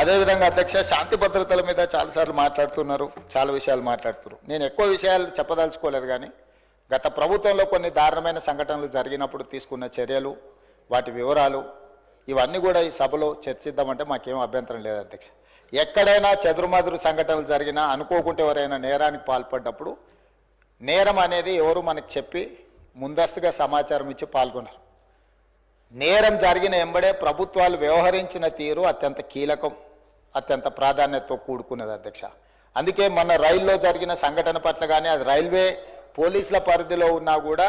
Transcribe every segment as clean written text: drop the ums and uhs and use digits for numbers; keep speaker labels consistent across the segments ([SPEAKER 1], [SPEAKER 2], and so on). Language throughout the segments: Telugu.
[SPEAKER 1] అదేవిధంగా అధ్యక్ష శాంతి భద్రతల మీద చాలాసార్లు మాట్లాడుతున్నారు, చాలా విషయాలు మాట్లాడుతున్నారు. నేను ఎక్కువ విషయాలు చెప్పదలుచుకోలేదు, కానీ గత ప్రభుత్వంలో కొన్ని దారుణమైన సంఘటనలు జరిగినప్పుడు తీసుకున్న చర్యలు, వాటి వివరాలు ఇవన్నీ కూడా ఈ సభలో చర్చిద్దామంటే మాకేం అభ్యంతరం లేదు అధ్యక్ష. ఎక్కడైనా చెదురుమదురు సంఘటనలు జరిగినా, అనుకోకుంటే ఎవరైనా నేరానికి పాల్పడ్డప్పుడు నేరం అనేది ఎవరు మనకు చెప్పి ముందస్తుగా సమాచారం ఇచ్చి పాల్గొన్నారు. నేరం జరిగిన ఎంబడే ప్రభుత్వాలు వ్యవహరించిన తీరు అత్యంత కీలకం, అత్యంత ప్రాధాన్యతతో కూడుకున్నది అధ్యక్ష. అందుకే మన రైల్లో జరిగిన సంఘటన పట్ల కానీ అది రైల్వే పోలీసుల పరిధిలో ఉన్నా కూడా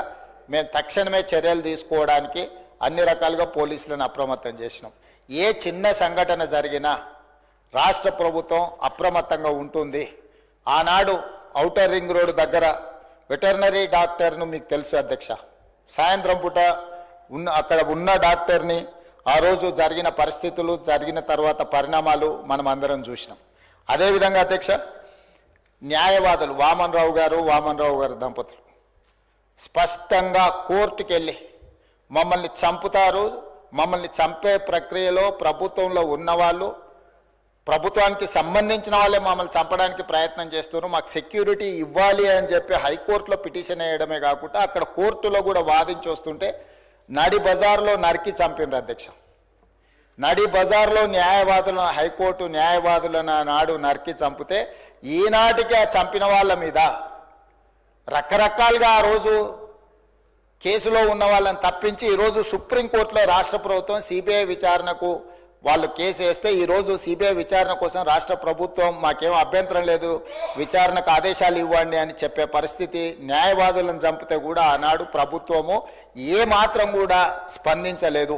[SPEAKER 1] మేము తక్షణమే చర్యలు తీసుకోవడానికి అన్ని రకాలుగా పోలీసులను అప్రమత్తం చేసినాం. ఏ చిన్న సంఘటన జరిగినా రాష్ట్ర ప్రభుత్వం అప్రమత్తంగా ఉంటుంది. ఆనాడు ఔటర్ రింగ్ రోడ్డు దగ్గర వెటర్నరీ డాక్టర్ను మీకు తెలుసు అధ్యక్ష, సాయంత్రం పూట అక్కడ ఉన్న డాక్టర్ని ఆ రోజు జరిగిన పరిస్థితులు, జరిగిన తర్వాత పరిణామాలు మనం అందరం చూసినాం. అదేవిధంగా అధ్యక్ష, న్యాయవాదులు వామన్ రావు గారు దంపతులు స్పష్టంగా కోర్టుకు వెళ్ళి మమ్మల్ని చంపుతారు, మమ్మల్ని చంపే ప్రక్రియలో ప్రభుత్వంలో ఉన్నవాళ్ళు, ప్రభుత్వానికి సంబంధించిన వాళ్ళే మమ్మల్ని చంపడానికి ప్రయత్నం చేస్తున్నారు, మాకు సెక్యూరిటీ ఇవ్వాలి అని చెప్పి హైకోర్టులో పిటిషన్ వేయడమే కాకుండా అక్కడ కోర్టులో కూడా వాదించి వస్తుంటే నడి బజార్లో నరికి చంపినారు అధ్యక్ష. నడి బజార్లో న్యాయవాదులను, హైకోర్టు న్యాయవాదులను నాడు నరికి చంపితే ఈనాటికి ఆ చంపిన వాళ్ళ మీద రకరకాలుగా ఆ రోజు కేసులో ఉన్న వాళ్ళని తప్పించి ఈరోజు సుప్రీంకోర్టులో రాష్ట్ర ప్రభుత్వం సిబిఐ విచారణకు వాళ్ళు కేసు వేస్తే ఈరోజు సిబిఐ విచారణ కోసం రాష్ట్ర ప్రభుత్వం మాకేం అభ్యంతరం లేదు, విచారణకు ఆదేశాలు ఇవ్వండి అని చెప్పే పరిస్థితి. న్యాయవాదులను చంపితే కూడా ఆనాడు ప్రభుత్వము ఏ మాత్రం కూడా స్పందించలేదు.